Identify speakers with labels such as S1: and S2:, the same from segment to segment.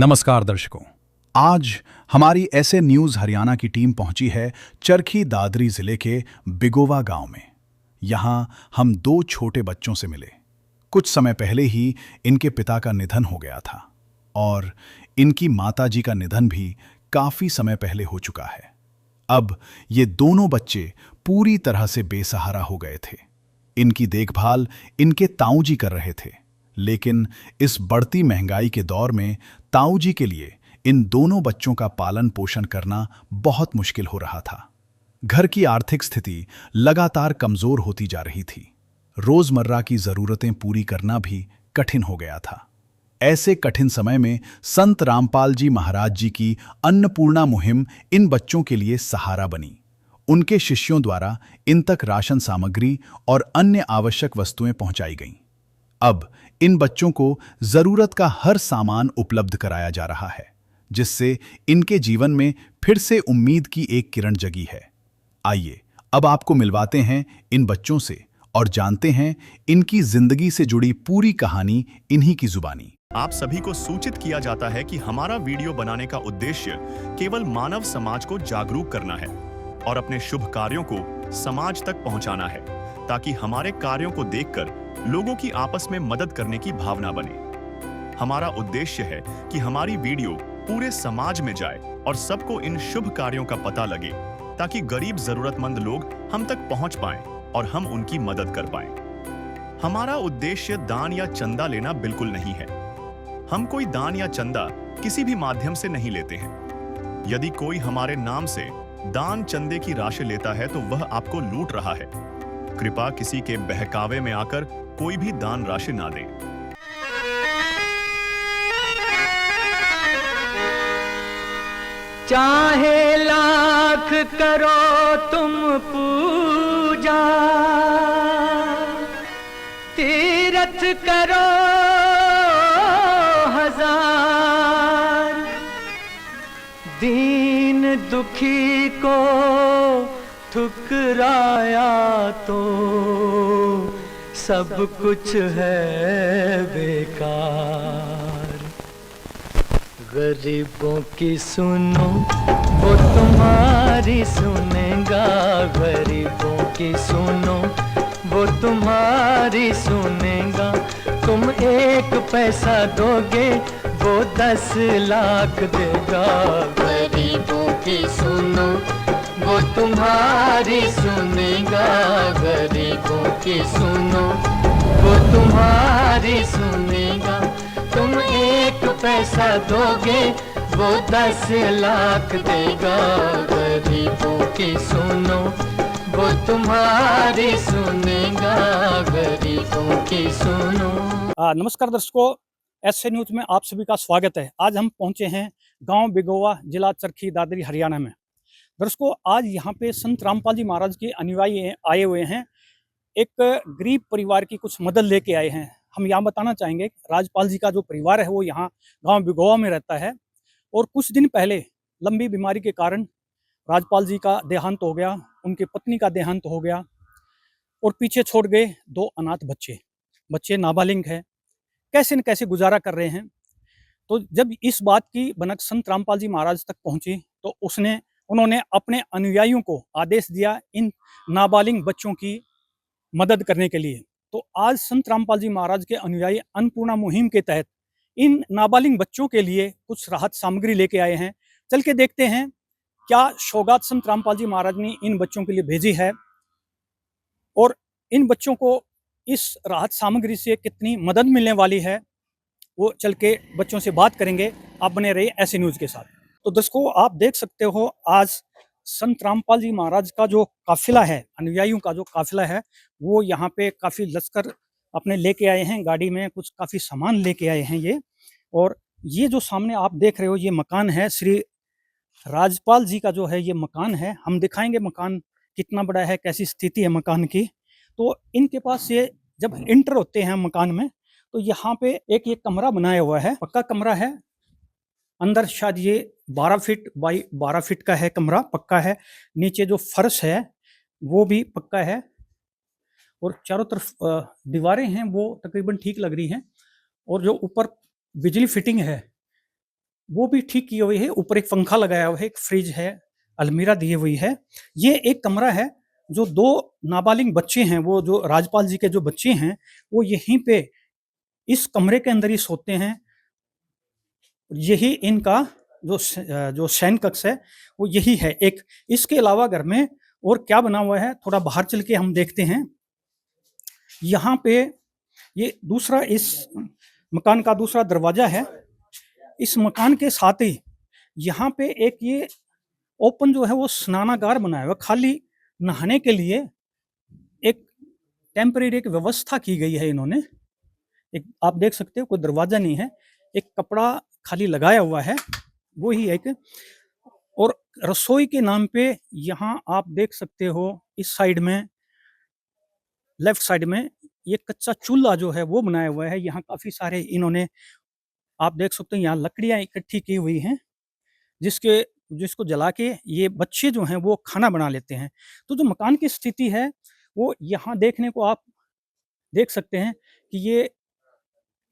S1: नमस्कार दर्शकों। आज हमारी ऐसे न्यूज़ हरियाणा की टीम पहुंची है चरखी दादरी जिले के बिगोवा गांव में। यहां हम दो छोटे बच्चों से मिले। कुछ समय पहले ही इनके पिता का निधन हो गया था और इनकी माताजी का निधन भी काफी समय पहले हो चुका है। अब ये दोनों बच्चे पूरी तरह से बेसहारा हो गए थे। इनकी देखभाल इनके ताऊजी कर रहे थे, लेकिन इस बढ़ती महंगाई के दौर में ताऊजी के लिए इन दोनों बच्चों का पालन पोषण करना बहुत मुश्किल हो रहा था। घर की आर्थिक स्थिति लगातार कमजोर होती जा रही थी। रोजमर्रा की जरूरतें पूरी करना भी कठिन हो गया था। ऐसे कठिन समय में संत रामपाल जी महाराज जी की अन्नपूर्णा मुहिम इन बच्चों के लिए सहारा बनी। उनके शिष्यों द्वारा इन तक राशन सामग्री और अन्य आवश्यक वस्तुएं पहुंचाई गईं। अब इन बच्चों को जरूरत का हर सामान उपलब्ध कराया जा रहा है, जिससे इनके जीवन में फिर से उम्मीद की एक किरण जगी है। आइए अब आपको मिलवाते हैं इन बच्चों से और जानते हैं इनकी जिंदगी से जुड़ी पूरी कहानी इन्हीं की जुबानी।
S2: आप सभी को सूचित किया जाता है कि हमारा वीडियो बनाने का उद्देश्य केवल मानव समाज को जागरूक करना है और अपने शुभ कार्यों को समाज तक पहुंचाना है, ताकि हमारे कार्यों को देखकर लोगों की आपस में मदद करने की भावना बने। हमारा उद्देश्य है कि हमारी वीडियो पूरे समाज में जाए और सबको इन शुभ कार्यों का पता लगे, ताकि गरीब जरूरतमंद लोग हम तक पहुंच पाएं और हम उनकी मदद कर पाएं। हमारा उद्देश्य दान या चंदा लेना बिल्कुल नहीं है। हम कोई दान या चंदा किसी भी माध्यम से नहीं लेते हैं। यदि कोई हमारे नाम से दान चंदे की राशि लेता है तो वह आपको लूट रहा है। कृपया किसी के बहकावे में आकर कोई भी दान राशि ना दें।
S3: चाहे लाख करो तुम पूजा, तीरथ करो हजार, दीन दुखी को ठुकराया तो सब कुछ है बेकार। गरीबों की सुनो वो तुम्हारी सुनेगा, गरीबों की सुनो वो तुम्हारी सुनेगा। तुम 1 पैसा दोगे वो 10 लाख देगा। गरीबों की सुनो वो तुम्हारी सुनेगा, गरीबों की सुनो वो तुम्हारी सुनेगा। तुम 1 पैसा दोगे वो 10 लाख देगा। गरीबों की सुनो वो तुम्हारी सुनेगा, गरीबों की सुनो।
S4: नमस्कार दर्शकों, एसए न्यूज में आप सभी का स्वागत है। आज हम पहुंचे हैं गांव बिगोवा, जिला चरखी दादरी, हरियाणा में। दर्शकों, आज यहाँ पे संत रामपाल जी महाराज के अनुयायी आए हुए हैं। एक गरीब परिवार की कुछ मदद लेके आए हैं। हम यहाँ बताना चाहेंगे, राजपाल जी का जो परिवार है वो यहाँ गांव बिगोवा में रहता है और कुछ दिन पहले लंबी बीमारी के कारण राजपाल जी का देहांत हो गया, उनकी पत्नी का देहांत हो गया और पीछे छोड़ गए 2 अनाथ बच्चे नाबालिग हैं। कैसे न कैसे गुजारा कर रहे हैं। तो जब इस बात की भनक संत रामपाल जी महाराज तक पहुंची तो उन्होंने अपने अनुयायियों को आदेश दिया इन नाबालिग बच्चों की मदद करने के लिए। तो आज संत रामपाल जी महाराज के अनुयायी अन्नपूर्णा मुहिम के तहत इन नाबालिग बच्चों के लिए कुछ राहत सामग्री लेके आए हैं। चल के देखते हैं क्या सौगात संत रामपाल जी महाराज ने इन बच्चों के लिए भेजी है और इन बच्चों को इस राहत सामग्री से कितनी मदद मिलने वाली है। वो चल के बच्चों से बात करेंगे। आप बने रहिए ऐसे न्यूज के साथ। तो दर्शकों, आप देख सकते हो आज संत रामपाल जी महाराज का जो काफिला है, अनुयायियों का जो काफिला है, वो यहाँ पे काफी लश्कर अपने लेके आए हैं। गाड़ी में कुछ काफी सामान लेके आए हैं ये। और ये जो सामने आप देख रहे हो ये मकान है, श्री राजपाल जी का जो है ये मकान है। हम दिखाएंगे मकान कितना बड़ा है, कैसी स्थिति है मकान की। तो इनके पास ये जब इंटर होते हैं मकान में तो यहाँ पे एक ये कमरा बनाया हुआ है, पक्का कमरा है। अंदर शायद ये 12 फीट बाई 12 फीट का है, कमरा पक्का है। नीचे जो फर्श है वो भी पक्का है और चारों तरफ दीवारें हैं वो तकरीबन ठीक लग रही हैं। और जो ऊपर बिजली फिटिंग है वो भी ठीक की हुई है। ऊपर एक पंखा लगाया हुआ है, एक फ्रिज है, अलमीरा दी हुई है। ये एक कमरा है, जो 2 नाबालिग बच्चे हैं, वो जो राजपाल जी के जो बच्चे हैं, वो यहीं पे इस कमरे के अंदर ही सोते हैं। यही इनका जो शयन कक्ष है, वो यही है एक। इसके अलावा घर में और क्या बना हुआ है, थोड़ा बाहर चल के हम देखते हैं। यहाँ पे ये दूसरा, इस मकान का दूसरा दरवाजा है। इस मकान के साथ ही यहाँ पे एक ये ओपन जो है वो स्नानागार बनाया हुआ है। खाली नहाने के लिए एक टेम्परेरी एक व्यवस्था की गई है इन्होंने। एक आप देख सकते हो, कोई दरवाजा नहीं है, एक कपड़ा खाली लगाया हुआ है, वो ही एक। और रसोई के नाम पे यहाँ आप देख सकते हो, इस साइड में, लेफ्ट साइड में ये कच्चा चूल्हा जो है वो बनाया हुआ है। यहाँ काफी सारे इन्होंने, आप देख सकते हो, यहाँ लकड़ियां इकट्ठी की हुई हैं, जिसको जला के ये बच्चे जो हैं वो खाना बना लेते हैं। तो जो मकान की स्थिति है, वो यहाँ देखने को आप देख सकते हैं कि ये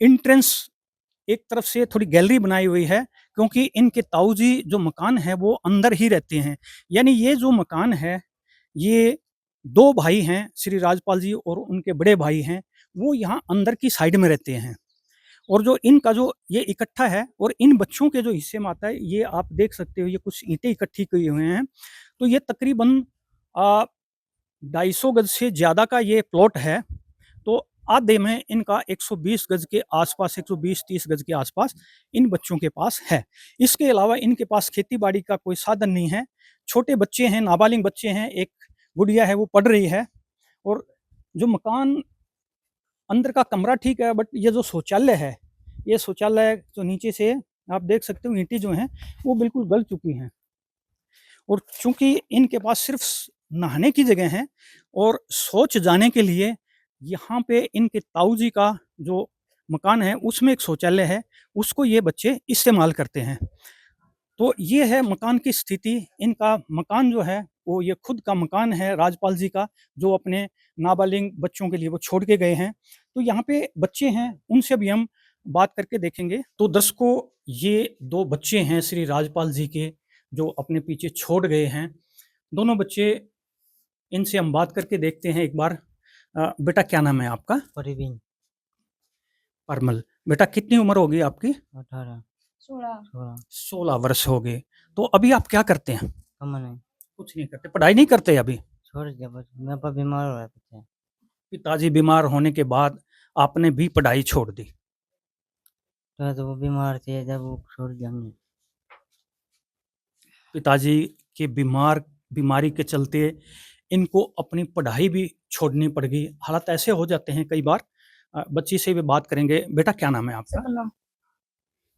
S4: एंट्रेंस एक तरफ से थोड़ी गैलरी बनाई हुई है, क्योंकि इनके ताऊ जी जो मकान है वो अंदर ही रहते हैं। यानी ये जो मकान है, ये 2 भाई हैं, श्री राजपाल जी और उनके बड़े भाई हैं, वो यहाँ अंदर की साइड में रहते हैं। और जो इनका जो ये इकट्ठा है, और इन बच्चों के जो हिस्से में आता है, ये आप देख सकते हो, ये कुछ ईंटें इकट्ठी की हुए हैं। तो ये तकरीबन 250 गज से ज़्यादा का ये प्लॉट है। तो आधे में इनका 120 गज के आसपास, 120-30 गज के आसपास इन बच्चों के पास है। इसके अलावा इनके पास खेती बाड़ी का कोई साधन नहीं है। छोटे बच्चे हैं, नाबालिग बच्चे हैं, एक गुड़िया है वो पढ़ रही है। और जो मकान अंदर का कमरा ठीक है, बट ये जो शौचालय है, ये शौचालय जो नीचे से आप देख सकते हो, ईंटें जो हैं वो बिल्कुल गल चुकी हैं। और चूंकि इनके पास सिर्फ नहाने की जगह है और शौच जाने के लिए यहाँ पे इनके ताऊ जी का जो मकान है उसमें एक शौचालय है, उसको ये बच्चे इस्तेमाल करते हैं। तो ये है मकान की स्थिति। इनका मकान जो है वो ये खुद का मकान है राजपाल जी का, जो अपने नाबालिग बच्चों के लिए वो छोड़ के गए हैं। तो यहाँ पे बच्चे हैं, उनसे भी हम बात करके देखेंगे। तो दर्शकों, ये 2 बच्चे हैं श्री राजपाल जी के, जो अपने पीछे छोड़ गए हैं। दोनों बच्चे, इनसे हम बात करके देखते हैं एक बार। बेटा क्या नाम है आपका?
S5: परवीन।
S4: परमल। बेटा कितनी उम्र होगी आपकी?
S5: 18।
S6: 16।
S4: 16 वर्ष हो गए। तो अभी आप क्या करते हैं?
S5: कमन है।
S4: कुछ नहीं करते, पढ़ाई नहीं करते अभी?
S5: छोड़ दिया, बस मेरे पापा बीमार हो रहा है पीछे।
S4: पिताजी बीमार होने के बाद आपने भी पढ़ाई छोड़ दी?
S5: तो वो बीमार थे, जब वो छोड़ दिया हमने।
S4: पिताजी के बीमारी के चलते इनको अपनी पढ़ाई भी छोड़नी पड़ गई। हालात ऐसे हो जाते हैं कई बार। बच्ची से भी बात करेंगे। बेटा क्या नाम है आपका?
S6: सपना।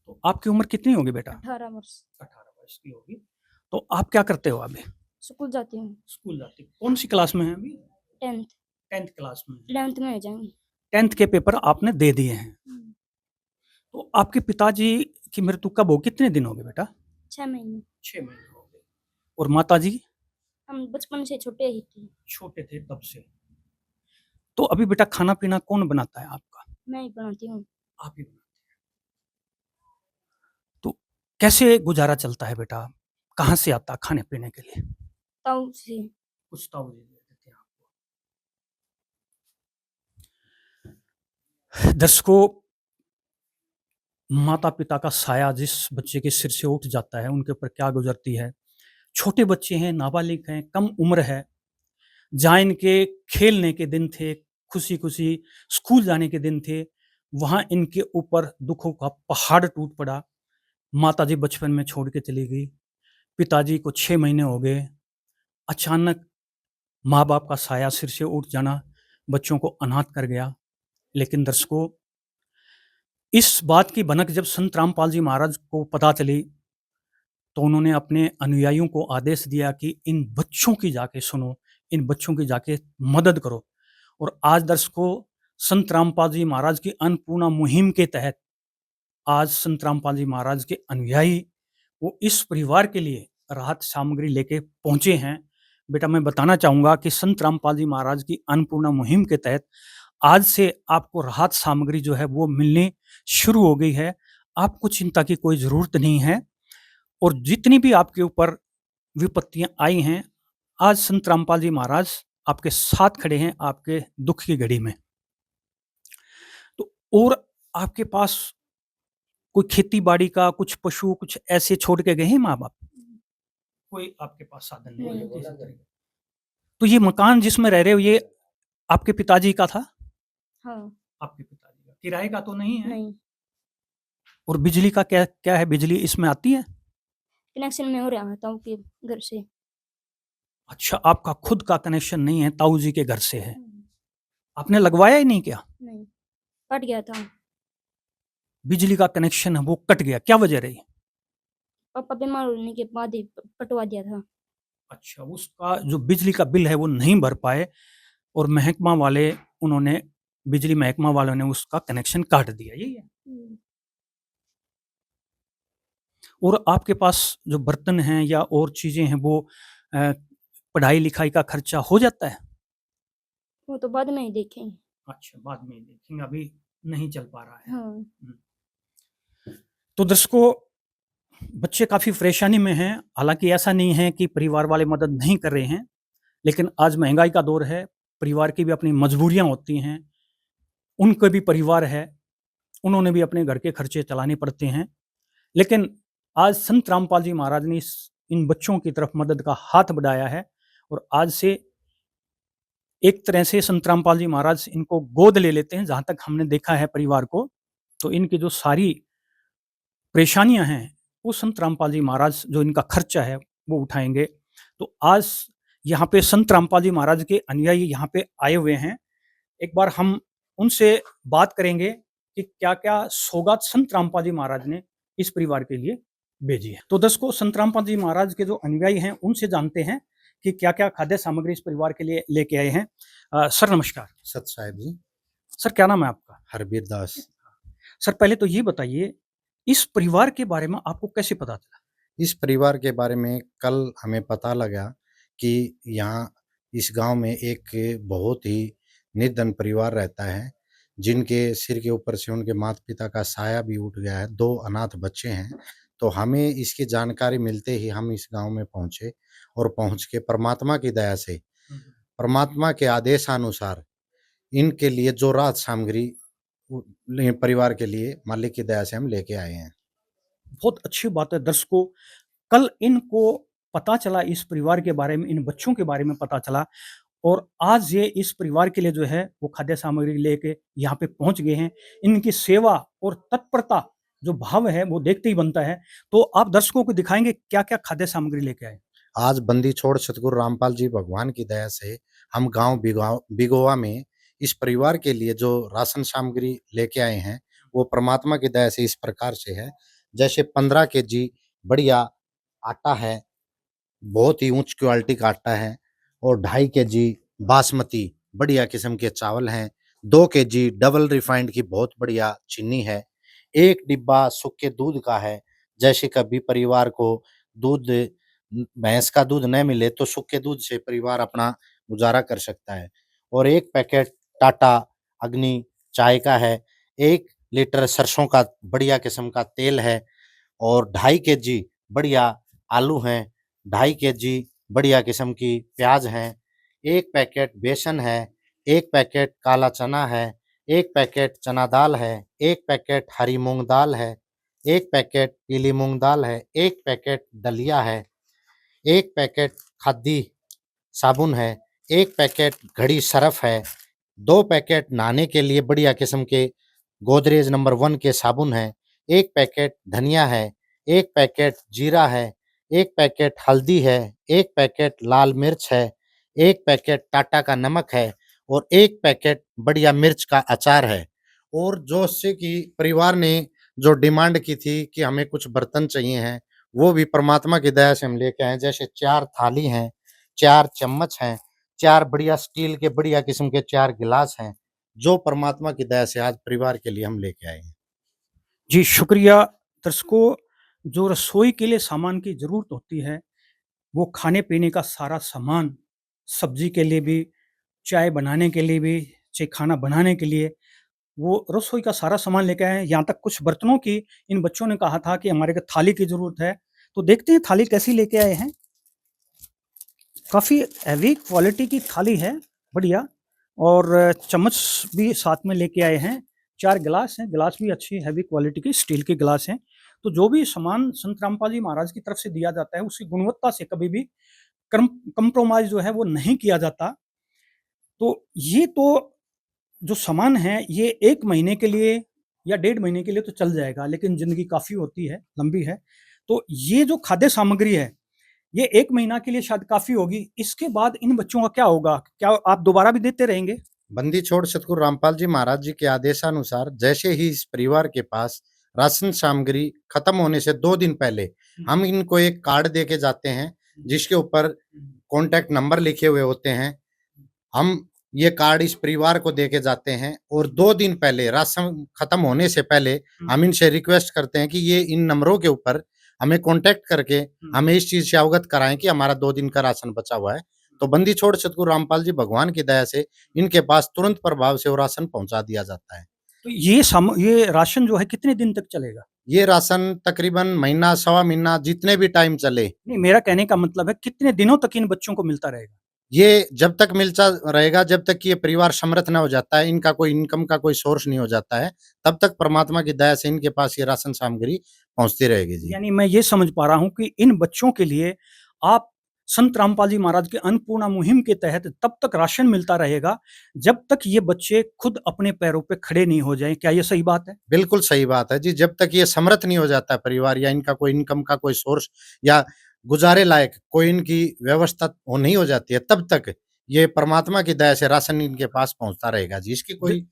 S4: तो आपकी उम्र कितनी होगी बेटा?
S6: 18 वर्ष।
S4: 18 वर्ष की होगी। तो आप क्या करते हो अभी?
S6: स्कूल जाती हूँ।
S4: स्कूल जाती हो? कौन सी क्लास में है अभी?
S6: 10th।
S4: 10th क्लास में।
S6: 11th में हो जाएंगे।
S4: 10th के पेपर आपने दे दिए हैं। तो आपके पिताजी की मृत्यु कब हो, कितने दिन हो गए बेटा?
S6: 6 महीने।
S4: 6 महीने हो गए। और माताजी?
S6: हम बचपन से छोटे ही थे।
S4: छोटे थे तब से। तो अभी बेटा खाना पीना कौन बनाता है आपका?
S6: मैं ही बनाती हूँ।
S4: आप ही बनाते हैं। तो कैसे गुजारा चलता है बेटा? कहाँ से आता खाने पीने के लिए?
S6: ताऊ से।
S4: कुछ ताऊ जी दे देते हैं आपको। दर्शकों, माता पिता का साया जिस बच्चे के सिर से उठ जाता है, उनके ऊपर क्या गुजरती है। छोटे बच्चे हैं, नाबालिग हैं, कम उम्र है। जहाँ इनके खेलने के दिन थे, खुशी खुशी स्कूल जाने के दिन थे, वहाँ इनके ऊपर दुखों का पहाड़ टूट पड़ा। माताजी बचपन में छोड़ के चली गई। पिताजी को 6 महीने हो गए। अचानक माँ बाप का साया सिर से उठ जाना बच्चों को अनाथ कर गया। लेकिन दर्शकों, इस बात की भनक जब संत रामपाल जी महाराज को पता चली, तो उन्होंने अपने अनुयायियों को आदेश दिया कि इन बच्चों की जाके सुनो, इन बच्चों की जाके मदद करो। और आज दर्शकों, संत रामपाल जी महाराज की अन्नपूर्णा मुहिम के तहत आज संत रामपाल जी महाराज के अनुयायी वो इस परिवार के लिए राहत सामग्री लेके पहुंचे हैं। बेटा, मैं बताना चाहूँगा कि संत रामपाल जी महाराज की अन्नपूर्णा मुहिम के तहत आज से आपको राहत सामग्री जो है वो मिलनी शुरू हो गई है। आपको चिंता की कोई ज़रूरत नहीं है और जितनी भी आपके ऊपर विपत्तियाँ आई हैं, आज संत रामपाल जी महाराज आपके साथ खड़े हैं आपके दुःख की घड़ी में। तो और आपके पास कोई खेती-बाड़ी का, कुछ पशु, कुछ ऐसे छोड़ के गए हैं माँ-बाप? कोई आपके पास साधन नहीं है किसी तरह का? तो ये मकान जिसमें रह रहे हो ये आपके पिताजी का था?
S6: हाँ।
S4: आपके पिताजी का। किराए का तो नहीं है?
S6: नहीं,
S4: और बिजली का क्या क्या है, बिजली इसमें आती है?
S6: कनेक्शन में हो रहा ताऊ के घर से।
S4: अच्छा, आपका खुद का कनेक्शन नहीं है, ताऊ जी के घर से है। आपने लगवाया ही नहीं क्या?
S6: नहीं, कट गया था।
S4: बिजली का कनेक्शन है वो कट गया, क्या वजह रही?
S6: पापा बीमार होने के बाद ही कटवा दिया था।
S4: अच्छा, उसका जो बिजली का बिल है वो नहीं भर पाए और महकमा वाले उन्होंने बिजली महकमा वालों ने उसका कनेक्शन काट दिया, यही है? और आपके पास जो बर्तन हैं या और चीज़ें हैं वो पढ़ाई-लिखाई का खर्चा हो जाता है?
S6: वो तो बाद में ही देखेंगे।
S4: अच्छा, बाद में देखेंगे, अभी नहीं चल पा रहा है।
S6: हाँ।
S4: हुँ। तो दर्शकों, बच्चे काफ़ी परेशानी में हैं, हालाँकि ऐसा नहीं है कि परिवार वाले मदद नहीं कर रहे हैं, लेकिन आज महँगाई का दौर है, परिवार की भी अपनी मजबूरियाँ होती हैं, उनके भी परिवार है, उन्होंने भी अपने घर के खर्चे चलाने पड़ते हैं। लेकिन आज संत रामपाल जी महाराज ने इन बच्चों की तरफ मदद का हाथ बढ़ाया है और आज से एक तरह से संत रामपाल जी महाराज इनको गोद ले लेते हैं, जहाँ तक हमने देखा है परिवार को, तो इनकी जो सारी परेशानियाँ हैं, वो संत रामपाल जी महाराज जो इनका खर्चा है, वो उठाएँगे। तो आज यहाँ पे संत रामपाल जी महाराज के अनुयायी यहाँ पे आए हुए हैं। एक बार हम उनसे बात करेंगे कि क्या-क्या सौगात संत रामपाल जी महाराज ने इस परिवार के लिए भेजी है। तो दर्शकों, संत रामपाल जी महाराज के जो अनुयायी हैं, उनसे जानते हैं कि क्या-क्या खाद्य सामग्री इस परिवार के लिए लेके आए हैं। सर नमस्कार।
S7: सत साहेब जी।
S4: सर क्या नाम है आपका?
S7: हरबीर दास।
S4: सर पहले तो ये बताइए, इस परिवार के बारे में आपको कैसे पता चला?
S7: इस परिवार के बारे में कल हमें पता लगा कि यहाँ इस गांव में एक बहुत ही निर्धन परिवार रहता है, जिनके सिर के ऊपर से उनके माता-पिता का साया भी उठ गया है, 2 अनाथ बच्चे हैं। तो हमें इसकी जानकारी मिलते ही हम इस गांव में पहुँचे और पहुँच के परमात्मा की दया से, परमात्मा के आदेशानुसार इनके लिए जो राहत सामग्री परिवार के लिए मालिक की दया से हम लेके आए हैं।
S4: बहुत अच्छी बात है दर्शकों, कल इनको पता चला इस परिवार के बारे में, इन बच्चों के बारे में पता चला और आज ये इस परिवार के लिए जो है वो खाद्य सामग्री लेके यहाँ पे पहुँच गए हैं। इनकी सेवा और तत्परता जो भाव है वो देखते ही बनता है। तो आप दर्शकों को दिखाएँगे क्या-क्या खाद्य सामग्री लेके आए?
S7: आज बंदी छोड़ सतगुरु रामपाल जी भगवान की दया से हम गांव बिगोवा में इस परिवार के लिए जो राशन सामग्री लेके आए हैं, वो परमात्मा की दया से इस प्रकार से है। जैसे 15 केजी बढ़िया आटा है, बहुत ही उच्च क्वालिटी का आटा है, और 2.5 केजी बासमती बढ़िया किस्म के चावल हैं, 2 केजी डबल रिफाइंड की बहुत बढ़िया चीनी है, 1 डिब्बा सूखे दूध का है। जैसे कभी परिवार को दूध भैंस का दूध न मिले तो सूखे दूध से परिवार अपना गुजारा कर सकता है। और 1 पैकेट टाटा अग्नि चाय का है, 1 लीटर सरसों का बढ़िया किस्म का तेल है, और 2.5 केजी बढ़िया आलू हैं, 2.5 केजी बढ़िया किस्म की प्याज हैं, 1 पैकेट बेसन है, 1 पैकेट काला चना है, 1 पैकेट चना दाल है, 1 पैकेट हरी मूँग दाल है, 1 पैकेट पीली मूँग दाल है, 1 पैकेट दलिया है, 1 पैकेट खादी साबुन है, 1 पैकेट घड़ी सर्फ है, 2 पैकेट नहाने के लिए बढ़िया किस्म के गोदरेज नंबर 1 के साबुन है, 1 पैकेट धनिया है, 1 पैकेट जीरा है, 1 पैकेट हल्दी है, 1 पैकेट लाल मिर्च है, 1 पैकेट टाटा का नमक है, और 1 पैकेट बढ़िया मिर्च का अचार है। और जो उससे कि परिवार ने जो डिमांड की थी कि हमें कुछ बर्तन चाहिए हैं, वो भी परमात्मा की दया से हम लेके आए हैं। जैसे 4 थाली हैं, 4 चम्मच हैं, 4 बढ़िया स्टील के बढ़िया किस्म के 4 गिलास हैं, जो परमात्मा की दया से आज परिवार के लिए हम लेके आए हैं।
S4: जी, शुक्रिया। दर्शकों, जो रसोई के लिए सामान की ज़रूरत होती है, वो खाने-पीने का सारा सामान, सब्ज़ी के लिए भी, चाय बनाने के लिए भी, चाहे खाना बनाने के लिए, वो रसोई का सारा सामान लेके आए हैं, यहाँ तक कुछ बर्तनों की इन बच्चों ने कहा था कि हमारे को थाली की ज़रूरत है। तो देखते हैं थाली कैसी लेके आए हैं। काफ़ी हैवी क्वालिटी की थाली है, बढ़िया। और चम्मच भी साथ में लेके आए हैं। 4 गिलास हैं, गिलास भी अच्छी हैवी क्वालिटी की स्टील के गिलास हैं। तो जो भी सामान संत रामपाल जी महाराज की तरफ से दिया जाता है, उसकी गुणवत्ता से कभी भी कंप्रोमाइज़ जो है वो नहीं किया जाता। तो ये तो जो सामान है ये 1 महीने के लिए या 1.5 महीने के लिए तो चल जाएगा, लेकिन ज़िंदगी काफ़ी होती है, लंबी है। तो ये जो खाद्य सामग्री है, ये 1 महीना के लिए शायद काफ़ी होगी। इसके बाद इन बच्चों का क्या होगा? क्या आप दोबारा भी देते रहेंगे?
S7: बंदी छोड़ सतगुरु रामपाल जी महाराज जी के आदेशानुसार जैसे ही इस परिवार के पास राशन सामग्री खत्म होने से 2 दिन पहले हम इनको एक कार्ड दे के जाते हैं, जिसके ऊपर कॉन्टैक्ट नंबर लिखे हुए होते हैं। हम ये कार्ड इस परिवार को दे के जाते हैं और 2 दिन पहले राशन खत्म होने से पहले हम इनसे रिक्वेस्ट करते हैं कि ये इन नंबरों के ऊपर हमें कॉन्टैक्ट करके हमें इस चीज़ से अवगत कराएँ कि हमारा 2 दिन का राशन बचा हुआ है। तो बंदी छोड़ सतगुरु रामपाल जी भगवान की दया से इनके पास तुरंत प्रभाव से वो राशन पहुँचा दिया जाता है।
S4: तो ये राशन जो है कितने दिन तक चलेगा?
S7: ये राशन तकरीबन महीना, सवा महीना जितने भी टाइम चले,
S4: नहीं, मेरा कहने का मतलब है कितने दिनों तक इन बच्चों को मिलता रहेगा?
S7: ये जब तक मिलता रहेगा, जब तक कि ये परिवार समृद्ध ना हो जाता है, इनका कोई इनकम का कोई सोर्स नहीं हो जाता है, तब तक परमात्मा की दया से इनके पास ये राशन सामग्री पहुँचती रहेगी जी।
S4: यानी मैं ये समझ पा रहा हूँ कि इन बच्चों के लिए आप संत रामपाल जी महाराज के अन्नपूर्णा मुहिम के तहत तब तक राशन मिलता रहेगा, जब तक ये बच्चे खुद अपने पैरों पे खड़े नहीं हो जाएँ। क्या ये सही बात है?
S7: बिल्कुल सही बात है जी, जब तक ये समृद्ध नहीं हो जाता है परिवार या इनका कोई इनकम का कोई सोर्स या गुज़ारे लायक कोई इनकी व्यवस्था हो नहीं हो जाती है, तब तक ये परमात्मा की दया से राशन इनके पास पहुँचता रहेगा जी, इसकी कोई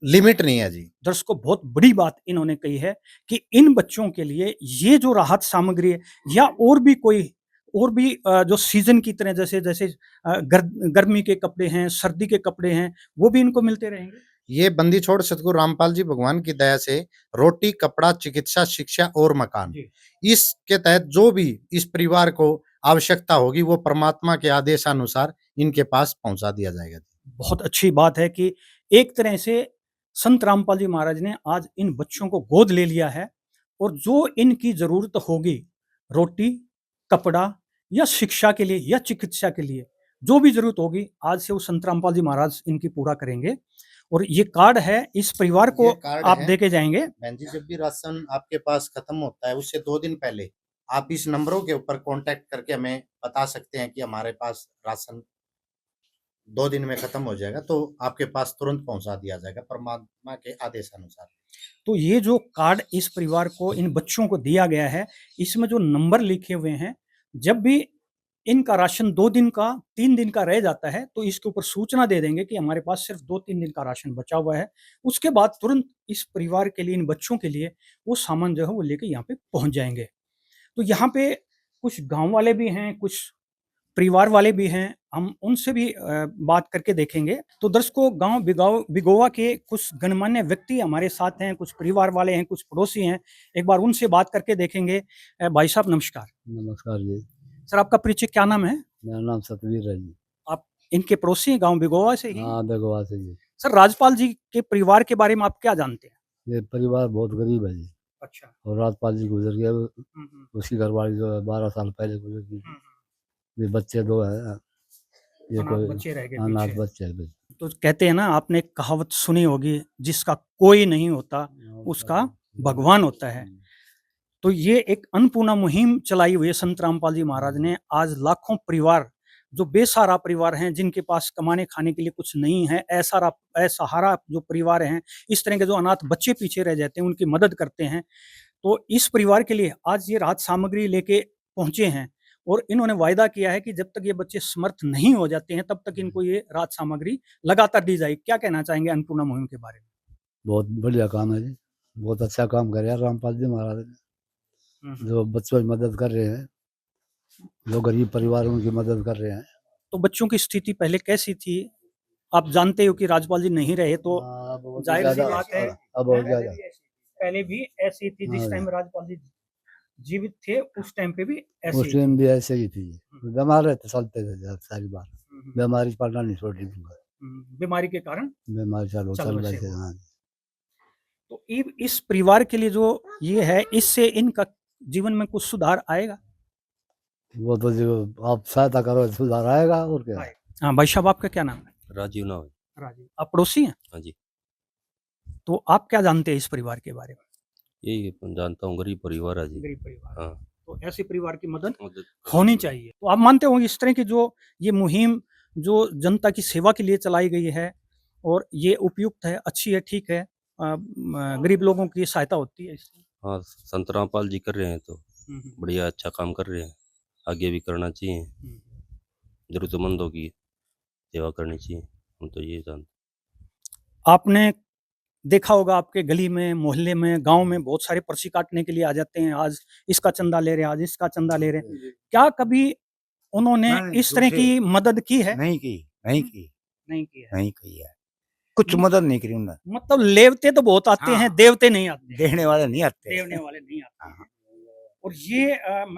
S7: लिमिट नहीं है जी।
S4: दर्शकों, बहुत बड़ी बात इन्होंने कही है कि इन बच्चों के लिए ये जो राहत सामग्री है या और भी जो सीज़न की तरह जैसे गर्मी के कपड़े हैं, सर्दी के कपड़े हैं, वो भी इनको मिलते रहेंगे?
S7: ये बंदी छोड़ सतगुरु रामपाल जी भगवान की दया से रोटी, कपड़ा, चिकित्सा, शिक्षा और मकान,
S4: जी।
S7: इसके तहत जो भी इस परिवार को आवश्यकता होगी, वो परमात्मा के आदेशानुसार इनके पास पहुँचा दिया जाएगा।
S4: बहुत अच्छी बात है कि एक तरह से संत रामपाल जी महाराज ने आज इन बच्चों को गोद ले लिया है और जो इनकी ज़रूरत होगी, रोटी, कपड़ा या शिक्षा के लिए या चिकित्सा के लिए, जो भी ज़रूरत होगी, आज से वो संत रामपाल जी महाराज इनकी पूरा करेंगे। और ये कार्ड है, इस परिवार को
S7: ये कार्ड
S4: आप
S7: है।
S4: दे के जाएँगे।
S7: बहन जी, जब भी राशन आपके पास खत्म होता है, उससे 2 दिन पहले आप इस नंबरों के ऊपर कॉन्टैक्ट करके हमें बता सकते हैं कि हमारे पास राशन 2 दिन में खत्म हो जाएगा, तो आपके पास तुरंत पहुँचा दिया जाएगा परमात्मा के आदेशानुसार।
S4: तो ये जो कार्ड इस परिवार को, इन बच्चों को दिया गया है, इसमें जो नंबर लिखे हुए हैं, जब भी इनका राशन 2 दिन का, 3 दिन का रह जाता है, तो इसके ऊपर सूचना दे देंगे कि हमारे पास सिर्फ़ 2-3 दिन का राशन बचा हुआ है। उसके बाद तुरंत इस परिवार के लिए, इन बच्चों के लिए वो सामान जो है वो लेके यहाँ पे पहुँच जाएँगे। तो यहाँ पे कुछ गाँव वाले भी हैं, कुछ परिवार वाले भी हैं, हम उनसे भी बात करके देखेंगे। तो दर्शकों, गाँव बिगोवा के कुछ गणमान्य व्यक्ति हमारे साथ हैं, कुछ परिवार वाले हैं, कुछ पड़ोसी हैं। एक बार उनसे बात करके देखेंगे। भाई साहब नमस्कार।
S8: नमस्कार जी,
S4: सर, आपका परिचय क्या नाम है?
S8: मेरा नाम सतवीर है जी।
S4: आप इनके पड़ोसी हैं, गाँव बिगोवा से ही?
S8: हाँ, बेगवा से जी।
S4: सर, राजपाल जी के परिवार के बारे में आप क्या जानते हैं?
S8: ये परिवार बहुत गरीब है जी
S4: अच्छा।
S8: और राजपाल जी गुजर गए,
S4: हुँ।
S8: उसकी घरवाली जो है 12 साल पहले गुजर गई।
S4: हुँ।
S8: ये बच्चे 2 हैं, ये
S4: अनाथ
S8: कोई
S4: बच्चे रह गए
S8: अनाथ
S4: पीछे।
S8: बच्चे हैं बस।
S4: तो कहते हैं ना, आपने एक कहावत सुनी होगी, जिसका कोई नहीं होता, उसका भगवान होता है। तो ये एक अन्नपूर्णा मुहिम चलाई हुई है संत रामपाल जी महाराज ने। आज लाखों परिवार, जो बेसहारा परिवार हैं, जिनके पास कमाने खाने के लिए कुछ नहीं है, असहारा जो परिवार हैं, इस तरह के जो अनाथ बच्चे पीछे रह जाते हैं, उनकी मदद करते हैं। तो इस परिवार के लिए आज ये राहत सामग्री लेके पहुँचे हैं और इन्होंने वायदा किया है कि जब तक ये बच्चे समर्थ नहीं हो जाते हैं, तब तक इनको ये राहत सामग्री लगातार दी जाएगी। क्या कहना चाहेंगे अन्नपूर्णा मुहिम के बारे में?
S8: बहुत बढ़िया काम है जी, बहुत अच्छा काम कर रहे हैं रामपाल जी महाराज ने, जो बच्चों की मदद कर रहे हैं, जो गरीब परिवार हैं उनकी मदद कर रहे हैं।
S4: तो बच्चों की स्थिति पहले कैसी थी? आप जानते हो कि राजपाल जी नहीं रहे, तो
S8: हाँ, बहुत
S4: जाहिर-सी
S8: ज़्यादा
S4: बात है,
S8: अब बहुत ज़्यादा।
S4: पहले भी ऐसी थी जिस
S8: हाँ
S4: टाइम
S8: जी।
S4: राजपाल जी जीवित थे, उस टाइम पे भी ऐसी
S8: उस
S4: ही थी।
S8: टाइम भी ऐसे ही थी, बीमार रहते चलते थे सारी बार,
S4: हुँ, हुँ,
S8: बीमारी पड़ना नहीं छोड़ी थी,
S4: बीमारी के कारण
S8: बीमारी चल
S4: चल
S8: रही
S4: बसे
S8: थी।
S4: वो।
S8: हाँ।
S4: तो इस परिवार के लिए जो ये है, इससे इनका जीवन में कुछ सुधार आएगा?
S8: वो तो जो आप सहायता करो सुधार आएगा और क्या।
S4: हाँ भाई साहब, आपका क्या नाम है?
S9: राजीव नाम है।
S4: राजीव। आप पड़ोसी हैं?
S9: हाँ जी,
S4: तो आप क्या जानते हैं इस परिवार के बारे में?
S9: यही जानता हूँ, गरीब परिवार है जी।
S4: गरीब परिवार।
S9: हाँ,
S4: तो ऐसे परिवार की मदद
S9: मदद
S4: होनी चाहिए। तो आप मानते हो इस तरह की जो ये मुहिम जो जनता की सेवा के लिए चलाई गई है और ये उपयुक्त है, अच्छी है, ठीक है, गरीब लोगों की सहायता होती है इससे?
S9: हाँ, संत रामपाल जी कर रहे हैं तो बढ़िया अच्छा काम कर रहे हैं, आगे भी करना चाहिए, जरूरतमंदों की सेवा करनी चाहिए, हम तो ये जानते।
S4: आपने देखा होगा आपके गली में, मोहल्ले में, गांव में बहुत सारे पर्ची काटने के लिए आ जाते हैं, आज इसका चंदा ले रहे हैं, आज इसका चंदा ले रहे हैं। क्या कभी उन्होंने इस तरह की मदद की है?
S10: नहीं की, नहीं की,
S4: नहीं की है।
S10: नहीं की है। कुछ मदद नहीं करी उन्होंने।
S4: मतलब लेवते तो बहुत आते हैं, देवते नहीं आते।
S10: देने वाले नहीं आते।
S4: देवने वाले नहीं आते। और ये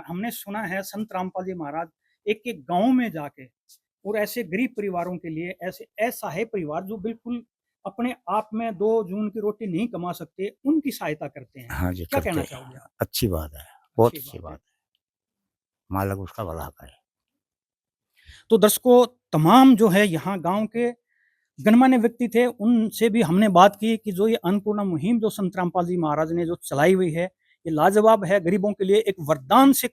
S4: हमने सुना है संत रामपाल जी महाराज एक एक गांव में जाके और ऐसे गरीब परिवारों के लिए, ऐसे असहाय परिवार जो बिल्कुल अपने आप में 2 जून की रोटी नहीं कमा सकते, उनकी सहायता करते हैं।
S10: हाँ जी,
S4: क्या
S10: करते
S4: कहना
S10: हैं।
S4: चाहोगे आप?
S10: अच्छी बात है, बहुत
S4: अच्छी
S10: अच्छी
S4: बात है।
S10: बात है। मालक उसका भला करे।
S4: तो दर्शकों, तमाम जो है यहाँ गांव के गणमान्य व्यक्ति थे, उनसे भी हमने बात की कि जो ये अन्नपूर्णा मुहिम जो संत रामपाल जी महाराज ने जो चलाई हुई है, ये लाजवाब है, गरीबों के लिए एक वरदान से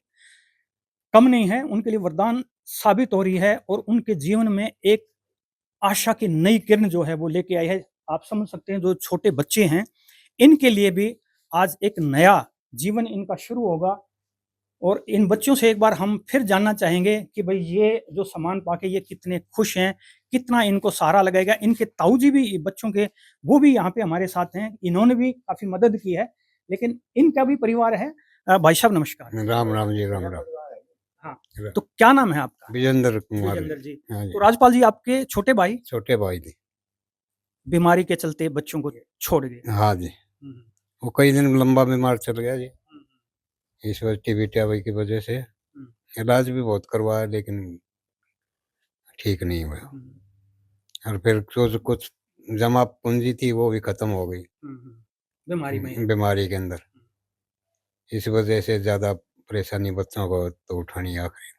S4: कम नहीं है, उनके लिए वरदान साबित हो रही है और उनके जीवन में एक आशा की नई किरण जो है वो लेके आई है। आप समझ सकते हैं जो छोटे बच्चे हैं, इनके लिए भी आज एक नया जीवन इनका शुरू होगा। और इन बच्चों से एक बार हम फिर जानना चाहेंगे कि भाई ये जो सामान पाके ये कितने खुश हैं, कितना इनको सहारा लगेगा। इनके ताऊ जी भी बच्चों के, वो भी यहाँ पे हमारे साथ हैं, इन्होंने भी काफ़ी मदद की है, लेकिन इनका भी परिवार है। भाई साहब नमस्कार।
S10: राम राम जी, राम राम।
S4: हाँ, तो क्या नाम है आपका?
S10: विजेंद्र कुमार।
S4: विजेंद्र जी।
S10: हाँ जी।
S4: तो राजपाल जी, आपके छोटे भाई
S10: छोटे भाई थे।
S4: बीमारी के चलते बच्चों को छोड़ गए।
S10: हाँ जी, वो कई दिन लंबा बीमार चल गया जी, इस वजह टीबी टाबी की वजह से इलाज भी बहुत करवाया लेकिन ठीक नहीं हुआ। और फिर जो कुछ जमा पूंजी थी वो भी खत्म हो गई बीमारी के अंदर। इस वजह से ज्यादा परेशानी बच्चों को तो उठानी आखिरी।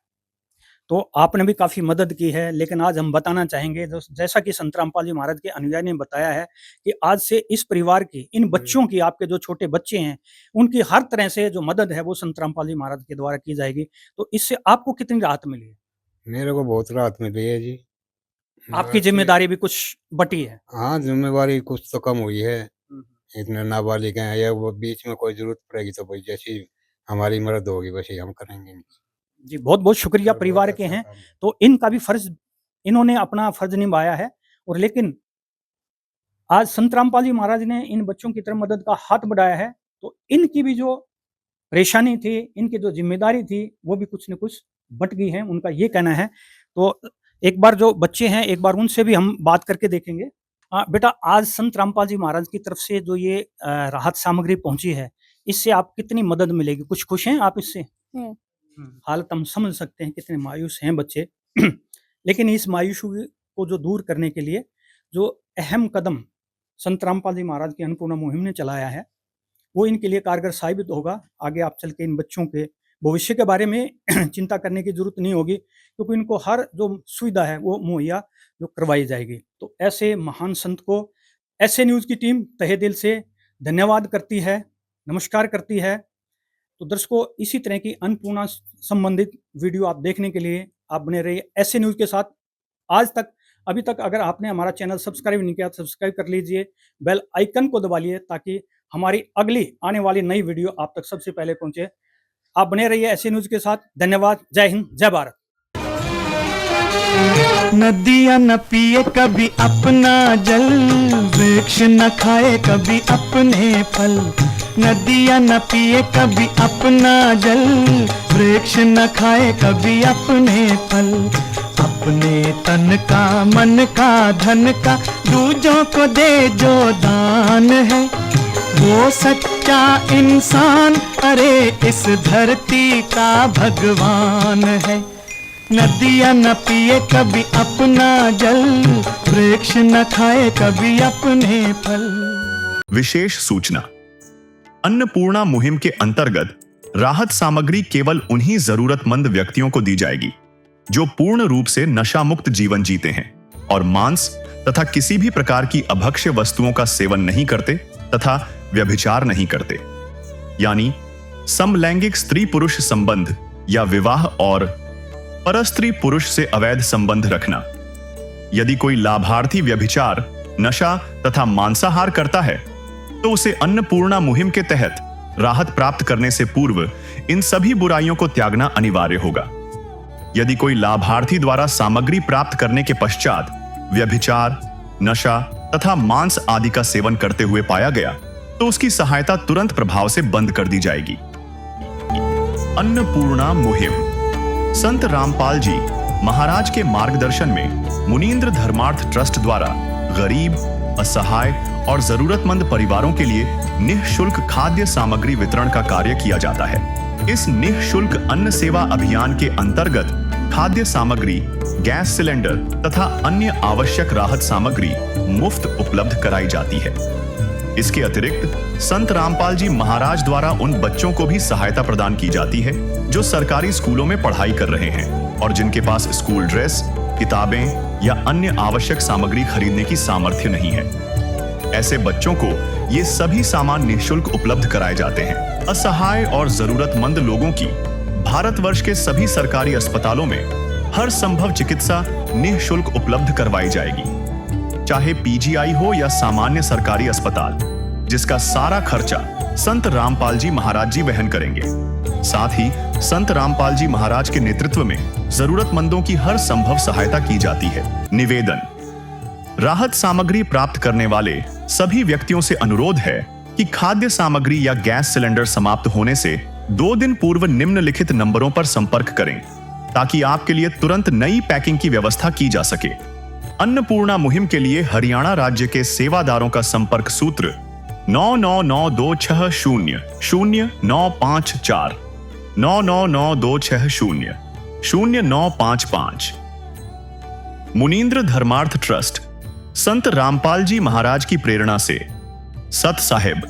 S4: तो आपने भी काफ़ी मदद की है, लेकिन आज हम बताना चाहेंगे जैसा कि संत रामपाल जी महाराज के अनुयायी ने बताया है कि आज से इस परिवार की, इन बच्चों की, आपके जो छोटे बच्चे हैं, उनकी हर तरह से जो मदद है वो संत रामपाल जी महाराज के द्वारा की जाएगी। तो इससे आपको कितनी राहत मिली है?
S10: मेरे को बहुत राहत मिली है जी।
S4: आपकी जिम्मेदारी भी कुछ बटी है?
S10: हाँ, जिम्मेवारी कुछ तो कम हुई है। इतने नाबालिग हैं, या वो बीच में कोई जरूरत पड़ेगी तो भाई जैसी हमारी मदद होगी वैसे हम करेंगे।
S4: जी, बहुत बहुत शुक्रिया। परिवार के हैं तो इनका भी फर्ज, इन्होंने अपना फर्ज निभाया है। और लेकिन आज संत रामपाल जी महाराज ने इन बच्चों की तरफ मदद का हाथ बढ़ाया है, तो इनकी भी जो परेशानी थी, इनकी जो जिम्मेदारी थी, वो भी कुछ न कुछ बट गई है, उनका ये कहना है। तो एक बार जो बच्चे हैं, एक बार उनसे भी हम बात करके देखेंगे। बेटा, आज संत रामपाल जी महाराज की तरफ से जो ये राहत सामग्री पहुंची है, इससे आप कितनी मदद मिलेगी? कुछ खुश हैं आप इससे? हालत हम समझ सकते हैं, कितने मायूस हैं बच्चे। लेकिन इस मायूसी को जो दूर करने के लिए जो अहम कदम संत रामपाल जी महाराज की अन्नपूर्णा मुहिम ने चलाया है, वो इनके लिए कारगर साबित होगा। आगे आप चल के इन बच्चों के भविष्य के बारे में चिंता करने की जरूरत नहीं होगी, क्योंकि इनको हर जो सुविधा है वो मुहैया जो करवाई जाएगी। तो ऐसे महान संत को ऐसे न्यूज़ की टीम तहे दिल से धन्यवाद करती है, नमस्कार करती है। तो दर्शकों, इसी तरह की अन्नपूर्णा संबंधित वीडियो आप देखने के लिए आप बने रहिए ऐसे न्यूज़ के साथ। अभी तक अगर आपने हमारा चैनल सब्सक्राइब नहीं किया, सब्सक्राइब कर लीजिए, बेल आइकन को दबा लिए, ताकि हमारी अगली आने वाली नई वीडियो आप तक सबसे पहले पहुंचे। आप बने रहिए ऐसे न्यूज़ के साथ। धन्यवाद। जय हिंद, जय भारत।
S3: नदियाँ न पिए कभी अपना जल, वृक्ष न खाए कभी अपने फल। नदियाँ न पिए कभी अपना जल, वृक्ष न खाए कभी अपने फल। अपने तन का, मन का, धन का दूजों को दे जो दान है, वो सच्चा इंसान, अरे इस धरती का भगवान है। नदियाँ न पिए कभी अपना जल, वृक्ष न खाए कभी अपने फल।
S2: विशेष सूचना। अन्नपूर्णा मुहिम के अंतर्गत राहत सामग्री केवल उन्हीं जरूरतमंद व्यक्तियों को दी जाएगी जो पूर्ण रूप से नशा मुक्त जीवन जीते हैं और मांस तथा किसी भी प्रकार की अभक्ष्य वस्तुओं का सेवन नहीं करते तथा व्यभिचार नहीं करते, यानी समलैंगिक स्त्री पुरुष संबंध या विवाह और परस्त्री पुरुष से अवैध संबंध रखना। यदि कोई लाभार्थी व्यभिचार, नशा तथा मांसाहार करता है तो उसे अन्नपूर्णा मुहिम के तहत राहत प्राप्त करने से पूर्व इन सभी बुराइयों को त्यागना अनिवार्य होगा। यदि कोई लाभार्थी द्वारा सामग्री प्राप्त करने के पश्चात व्यभिचार, नशा तथा मांस आदि का सेवन करते हुए पाया गया तो उसकी सहायता तुरंत प्रभाव से बंद कर दी जाएगी। अन्नपूर्णा मुहिम। संत रामपाल जी महाराज के मार्गदर्शन में मुनींद्र धर्मार्थ ट्रस्ट द्वारा गरीब, असहाय और जरूरतमंद परिवारों के लिए निःशुल्क खाद्य सामग्री वितरण का कार्य किया जाता है। इस निःशुल्क अन्न सेवा अभियान के अंतर्गत खाद्य सामग्री, गैस सिलेंडर तथा अन्य आवश्यक राहत सामग्री मुफ्त उपलब्ध कराई जाती है। इसके अतिरिक्त संत रामपाल जी महाराज द्वारा उन बच्चों को भी सहायता प्रदान की जाती है जो सरकारी स्कूलों में पढ़ाई कर रहे हैं और जिनके पास स्कूल ड्रेस, किताबें या अन्य आवश्यक सामग्री खरीदने की सामर्थ्य नहीं है। ऐसे बच्चों को ये सभी सामान निःशुल्क उपलब्ध कराए जाते हैं। असहाय और जरूरतमंद लोगों की भारतवर्ष के सभी सरकारी अस्पतालों में हर संभव चिकित्सा निःशुल्क उपलब्ध करवाई जाएगी, चाहे पीजीआई हो या सामान्य सरकारी अस्पताल, जिसका सारा खर्चा संत रामपाल जी महाराज जी वहन करेंगे। साथ ही संत रामपाल जी महाराज के नेतृत्व में जरूरतमंदों की हर संभव सहायता की जाती है। निवेदन। राहत सामग्री प्राप्त करने वाले सभी व्यक्तियों से अनुरोध है कि खाद्य सामग्री या गैस सिलेंडर समाप्त होने से 2 दिन पूर्व निम्नलिखित नंबरों पर संपर्क करें ताकि आपके लिए तुरंत नई पैकिंग की व्यवस्था की जा सके। अन्नपूर्णा मुहिम के लिए हरियाणा राज्य के सेवादारों का संपर्क सूत्र 9992600954 9992600955। मुनींद्र धर्मार्थ ट्रस्ट संत रामपाल जी महाराज की प्रेरणा से सत साहिब